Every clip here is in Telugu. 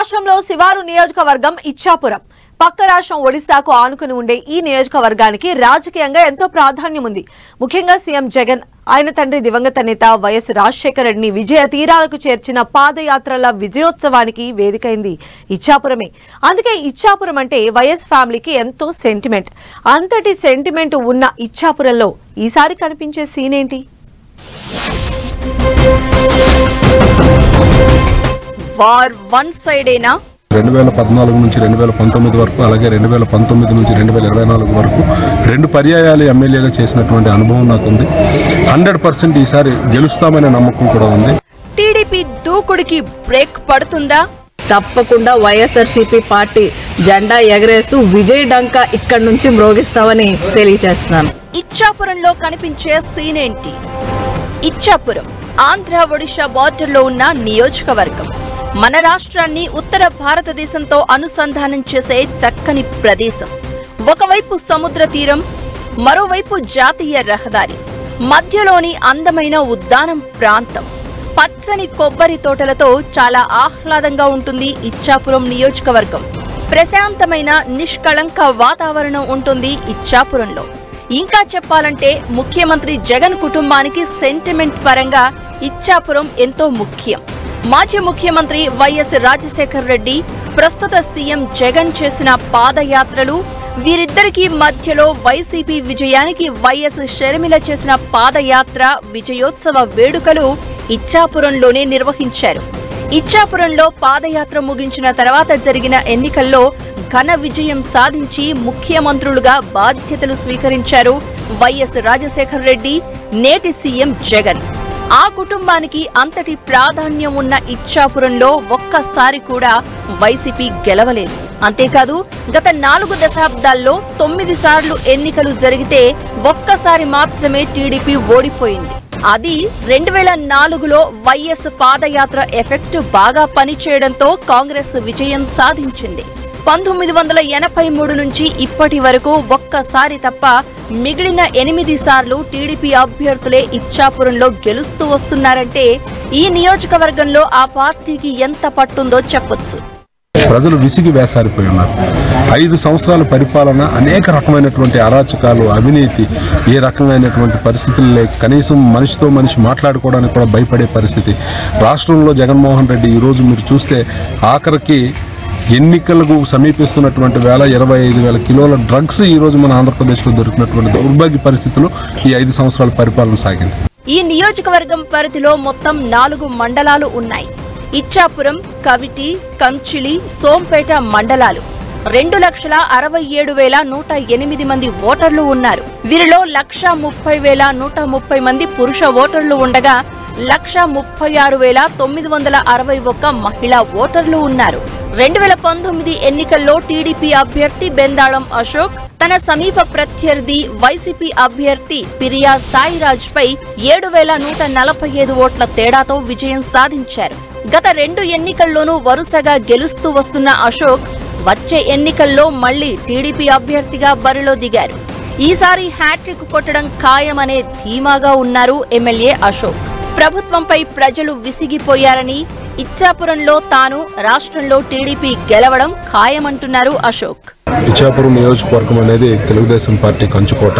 రాష్ట్రంలో శివారు నియోజకవర్గం ఇచ్చాపురం. పక్క రాష్ట్రం ఒడిశాకు ఆనుకుని ఉండే ఈ నియోజకవర్గానికి రాజకీయంగా ఎంతో ప్రాధాన్యం ఉంది. ముఖ్యంగా సీఎం జగన్, ఆయన తండ్రి దివంగత నేత వైఎస్ రాజశేఖర రెడ్డిని విజయ తీరాలకు చేర్చిన పాదయాత్రల విజయోత్సవానికి వేదికైంది ఇచ్చాపురమే. అందుకే ఇచ్చాపురం అంటే వైఎస్ ఫ్యామిలీకి ఎంతో సెంటిమెంట్. అంతటి సెంటిమెంట్ ఉన్న ఇచ్చాపురంలో ఈసారి కనిపించే సీన్ ఏంటి? War one సైడేనా? 2014 నుంచి 2019 వరకు, అలాగే 2019 నుంచి 2024 వరకు 2 పర్యాయాలు ఎమ్మెల్యేగా చేసినటువంటి అనుభవం నాకుంది. 100% ఈసారి గెలుస్తామనే నమ్మకం కూడా ఉంది. టీడీపీ దూకుడికి బ్రేక్ పడుతుందా? తప్పకుండా వైఎస్ఆర్సీపీ పార్టీ జెండా ఎగరేస్తూ విజయ్ డంకా ఇక్కడి నుంచి మ్రోగిస్తామని తెలియజేస్తున్నాను. ఇచ్చాపురంలో కనిపించే సీన్ ఏంటి? ఇచ్చాపురం ఆంధ్ర ఒడిశా బార్డర్లో ఉన్న నియోజకవర్గం. మన రాష్ట్రాన్ని ఉత్తర భారతదేశంతో అనుసంధానం చేసే చక్కని ప్రదేశం. ఒకవైపు సముద్ర తీరం, మరోవైపు జాతీయ రహదారి, మధ్యలోని అందమైన ఉద్యానం ప్రాంతం, పచ్చని కొబ్బరి తోటలతో చాలా ఆహ్లాదంగా ఉంటుంది ఇచ్చాపురం నియోజకవర్గం. ప్రశాంతమైన నిష్కళంక వాతావరణం ఉంటుంది ఇచ్చాపురంలో. ఇంకా చెప్పాలంటే ముఖ్యమంత్రి జగన్ కుటుంబానికి సెంటిమెంట్ పరంగా ఇచ్చాపురం ఎంతో ముఖ్యం. మాజీ ముఖ్యమంత్రి వైఎస్ రాజశేఖర రెడ్డి, ప్రస్తుత సీఎం జగన్ చేసిన పాదయాత్రలు, వీరిద్దరికీ మధ్యలో వైసీపీ విజయానికి వైఎస్ షర్మిల చేసిన పాదయాత్ర విజయోత్సవ వేడుకలు ఇచ్చాపురంలోనే నిర్వహించారు. ఇచ్చాపురంలో పాదయాత్ర ముగించిన తర్వాత జరిగిన ఎన్నికల్లో ఘన విజయం సాధించి ముఖ్యమంత్రులుగా బాధ్యతలు స్వీకరించారు వైఎస్ రాజశేఖర రెడ్డి, నేటి సీఎం జగన్. ఆ కుటుంబానికి అంతటి ప్రాధాన్యం ఉన్న ఇచ్చాపురంలో ఒక్కసారి కూడా వైసీపీ గెలవలేదు. అంతేకాదు, గత 4 దశాబ్దాల్లో 9 సార్లు ఎన్నికలు జరిగితే ఒక్కసారి మాత్రమే టీడీపీ ఓడిపోయింది. అది 2004లో వైఎస్ పాదయాత్ర ఎఫెక్ట్ బాగా పనిచేయడంతో కాంగ్రెస్ విజయం సాధించింది. 1983 నుంచి ఇప్పటి వరకు ఒక్కసారి తప్ప మిగిలిన 8 సార్లు టీడీపీ అభ్యర్థులే ఇచ్చాపురంలో గెలుస్తూ వస్తున్నారంటే ఈ నియోజకవర్గంలో ఆ పార్టీకి ఎంత పట్టుందో చెప్పొచ్చు. ప్రజలు విసిగి వేసారిపోయి ఉన్నారు. 5 సంవత్సరాల పరిపాలన, అనేక రకమైనటువంటి అరాచకాలు, అవినీతి, ఏ రకమైనటువంటి పరిస్థితులు లేక కనీసం మనిషితో మనిషి మాట్లాడుకోవడానికి కూడా భయపడే పరిస్థితి రాష్ట్రంలో. జగన్మోహన్ రెడ్డి ఈరోజు మీరు చూస్తే ఆఖరికి ఎన్నికలకు సమీపిస్తున్నటువంటి 25,000 కిలోల డ్రగ్స్ ఈరోజు మన ఆంధ్రప్రదేశ్లో దొరికినటువంటి దౌర్భాగ్య పరిస్థితుల్లో ఈ 5 సంవత్సరాల పరిపాలన సాగింది. ఈ నియోజకవర్గం పరిధిలో మొత్తం 4 మండలాలు ఉన్నాయి. ఇచ్చాపురం, కవిటి, కంచిలి, సోంపేట మండలాలు. 2,67,108 మంది ఓటర్లు ఉన్నారు. వీరిలో 1,30,130 మంది పురుష ఓటర్లు ఉండగా 1,36,961 మహిళా ఓటర్లు ఉన్నారు. 2019 ఎన్నికల్లో టీడీపీ అభ్యర్థి బెందాళం అశోక్ తన సమీప ప్రత్యర్థి వైసీపీ అభ్యర్థి పిరియా సాయిరాజ్ పై 7,145 ఓట్ల తేడాతో విజయం సాధించారు. గత 2 ఎన్నికల్లోనూ వరుసగా గెలుస్తూ వస్తున్న అశోక్ వచ్చే ఎన్నికల్లో మళ్లీ టీడీపీ అభ్యర్థిగా బరిలో దిగారు. ఈసారి హ్యాట్రిక్ కొట్టడం ఖాయమనే ధీమాగా ఉన్నారు ఎమ్మెల్యే అశోక్. ప్రభుత్వంపై ప్రజలు విసిగిపోయారని, ఇచ్చాపురంలో తాను రాష్ట్రంలో టీడీపీ గెలవడం ఖాయమంటున్నారు అశోక్. ఇచ్చాపురం నియోజకవర్గం అనేది తెలుగుదేశం పార్టీ కంచుకోట.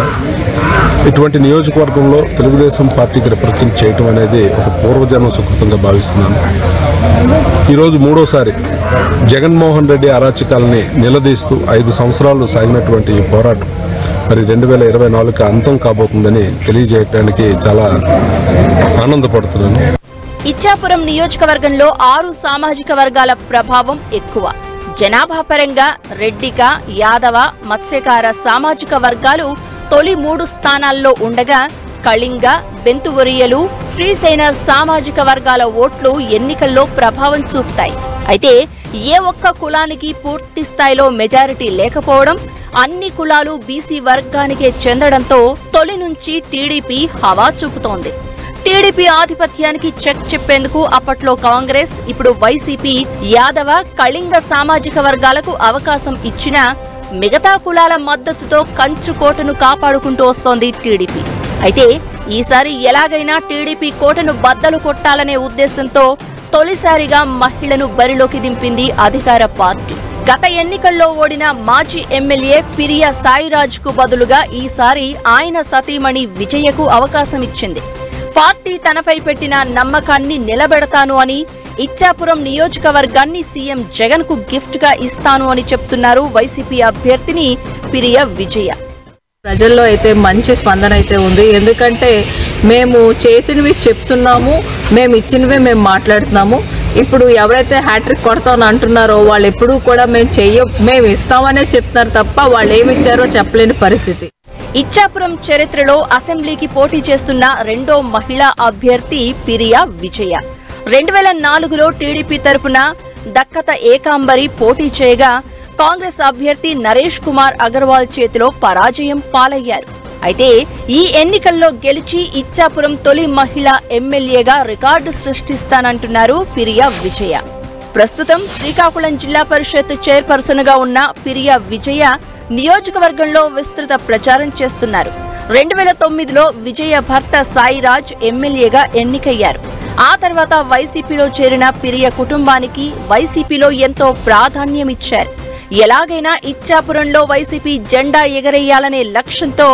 ఇటువంటి నియోజకవర్గంలో తెలుగుదేశం పార్టీకి రిప్రజెంట్ చేయటం అనేది ఒక పూర్వజన్మ సుకృతంగా భావిస్తున్నాను. ఈరోజు 3వసారి జగన్మోహన్ రెడ్డి అరాచకాలని నిలదీస్తూ 5 సంవత్సరాలు సాగినటువంటి ఈ పోరాటం మరి 2024కి అంతం కాబోతుందని తెలియజేయడానికి చాలా ఆనందపడుతున్నాను. ఇచ్చాపురం నియోజకవర్గంలో 6 సామాజిక వర్గాల ప్రభావం ఎక్కువ. జనాభా పరంగా రెడ్డిక, యాదవ, మత్స్యకార సామాజిక వర్గాలు తొలి 3 స్థానాల్లో ఉండగా కళింగ, బెంతువరియలు, శ్రీసేన సామాజిక వర్గాల ఓట్లు ఎన్నికల్లో ప్రభావం చూపుతాయి. అయితే ఏ ఒక్క కులానికి పూర్తి స్థాయిలో మెజారిటీ లేకపోవడం, అన్ని కులాలు బీసీ వర్గానికే చెందడంతో తొలి నుంచి టీడీపీ హవా చూపుతోంది. టీడీపీ ఆధిపత్యానికి చెక్ చెప్పేందుకు అప్పట్లో కాంగ్రెస్, ఇప్పుడు వైసీపీ యాదవ, కళింగ సామాజిక వర్గాలకు అవకాశం ఇచ్చినా మిగతా కులాల మద్దతుతో కంచుకోటను కాపాడుకుంటూ వస్తోంది టీడీపీ. అయితే ఈసారి ఎలాగైనా టీడీపీ కోటను బద్దలు కొట్టాలనే ఉద్దేశంతో తొలిసారిగా మహిళను బరిలోకి దింపింది అధికార పార్టీ. గత ఎన్నికల్లో ఓడిన మాజీ ఎమ్మెల్యే పిరియా సాయిరాజ్ కు బదులుగా ఈసారి ఆయన సతీమణి విజయకు అవకాశం ఇచ్చింది. పార్టీ తనపై పెట్టిన నమ్మకాన్ని నిలబెడతాను అని, ఇచ్చాపురం నియోజకవర్గాన్ని సీఎం జగన్ కు గిఫ్ట్ గా ఇస్తాను అని చెప్తున్నారు వైసీపీ అభ్యర్థిని పిరియా విజయ. ప్రజల్లో అయితే మంచి స్పందన అయితే ఉంది. ఎందుకంటే మేము చేసినవి చెప్తున్నాము, మేము ఇచ్చినవే మేము మాట్లాడుతున్నాము. ఇప్పుడు ఎవరైతే హ్యాట్రిక్ కొడతామని అంటున్నారో వాళ్ళు ఎప్పుడూ కూడా మేము ఇస్తామనే చెప్తున్నారు తప్ప వాళ్ళు ఏమి ఇచ్చారో చెప్పలేని పరిస్థితి. ఇచ్చాపురం చరిత్రలో అసెంబ్లీకి పోటీ చేస్తున్న రెండో మహిళా అభ్యర్థి పిరియా విజయ. 2004లో టీడీపీ తరపున దక్కత ఏకాంబరి పోటీ చేయగా కాంగ్రెస్ అభ్యర్థి నరేష్ కుమార్ అగర్వాల్ చేతిలో పరాజయం పాలయ్యారు. అయితే ఈ ఎన్నికల్లో గెలిచి ఇచ్చాపురం తొలి మహిళా ఎమ్మెల్యేగా రికార్డు సృష్టిస్తానంటున్నారు పిరియా విజయ. ప్రస్తుతం శ్రీకాకుళం జిల్లా పరిషత్ చైర్పర్సన్ గా ఉన్న పిరియా విజయ నియోజకవర్గంలో విస్తృత ప్రచారం చేస్తున్నారు. 2009లో విజయ భర్త సాయిరాజ్ ఎమ్మెల్యేగా ఎన్నికయ్యారు. ఆ తర్వాత వైసీపీలో చేరిన పిరియా కుటుంబానికి వైసీపీలో ఎంతో ప్రాధాన్యమిచ్చారు. ఎలాగైనా ఇచ్చాపురంలో వైసీపీ జెండా ఎగరేయాలనే లక్ష్యంతో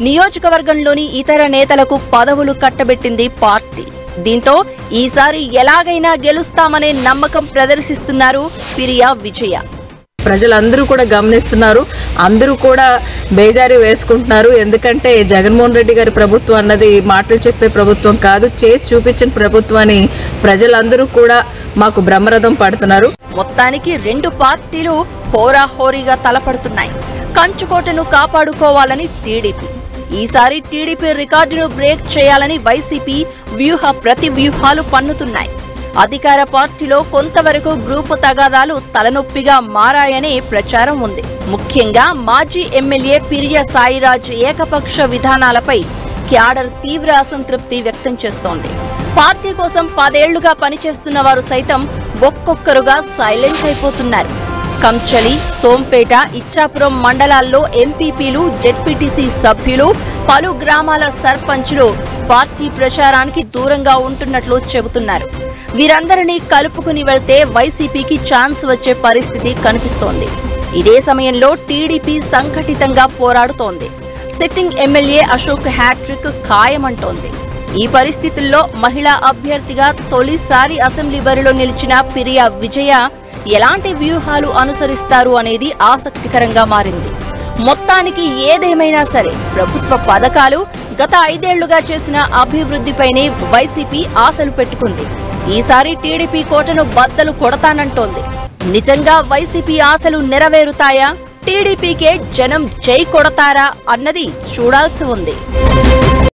నియోజకవర్గంలోని ఇతర నేతలకు పదవులు కట్టబెట్టింది పార్టీ. దీంతో ఈసారి ఎలాగైనా గెలుస్తామనే నమ్మకం ప్రదర్శిస్తున్నారు పిరియా విజయ. ప్రజలందరూ కూడా గమనిస్తున్నారు, అందరూ కూడా బేజారీ వేసుకుంటున్నారు. ఎందుకంటే జగన్మోహన్ రెడ్డి గారి ప్రభుత్వం అన్నది మాటలు చెప్పే ప్రభుత్వం కాదు, చేసి చూపించిన ప్రభుత్వం అని ప్రజలందరూ కూడా మాకు బ్రహ్మరథం పడుతున్నారు. మొత్తానికి రెండు పార్టీలు హోరాహోరీగా తలపడుతున్నాయి. కంచుకోటను కాపాడుకోవాలని టీడీపీ, ఈసారి టీడీపీ రికార్డును బ్రేక్ చేయాలని వైసీపీ ప్రతి వ్యూహాలు పన్నుతున్నాయి. అధికార పార్టీలో కొంతవరకు గ్రూపు తగాదాలు తలనొప్పిగా మారాయనే ప్రచారం ఉంది. ముఖ్యంగా మాజీ ఎమ్మెల్యే పిరియా సాయిరాజ్ ఏకపక్ష విధానాలపై క్యాడర్ తీవ్ర అసంతృప్తి వ్యక్తం చేస్తోంది. పార్టీ కోసం 10 ఏళ్లుగా పనిచేస్తున్న వారు సైతం ఒక్కొక్కరుగా సైలెంట్ అయిపోతున్నారు. కంచలి, సోంపేట, ఇచ్చాపురం మండలాల్లో ఎంపీపీలు, జెడ్పీటీసీ సభ్యులు, పలు గ్రామాల సర్పంచులు పార్టీ ప్రచారానికి దూరంగా ఉంటున్నట్లు చెబుతున్నారు. వీరందరినీ కలుపుకుని వెళ్తే వైసీపీకి ఛాన్స్ వచ్చే పరిస్థితి కనిపిస్తోంది. ఇదే సమయంలో టీడీపీ సంఘటితంగా పోరాడుతోంది. సిట్టింగ్ ఎమ్మెల్యే అశోక్ హ్యాట్రిక్ ఖాయమంటోంది. ఈ పరిస్థితుల్లో మహిళా అభ్యర్థిగా తొలిసారి అసెంబ్లీ బరిలో నిలిచిన పిరియా విజయ ఎలాంటి వ్యూహాలు అనుసరిస్తారు అనేది ఆసక్తికరంగా మారింది. మొత్తానికి ఏదేమైనా సరే ప్రభుత్వ పథకాలు, గత 5 ఏళ్లుగా చేసిన అభివృద్ధిపైనే వైసీపీ ఆశలు పెట్టుకుంది. ఈసారి టీడీపీ కోటను బద్దలు కొడతానంటోంది. నిజంగా వైసీపీ ఆశలు నెరవేరుతాయా, టీడీపీకే జనం జై కొడతారా అన్నది చూడాల్సి ఉంది.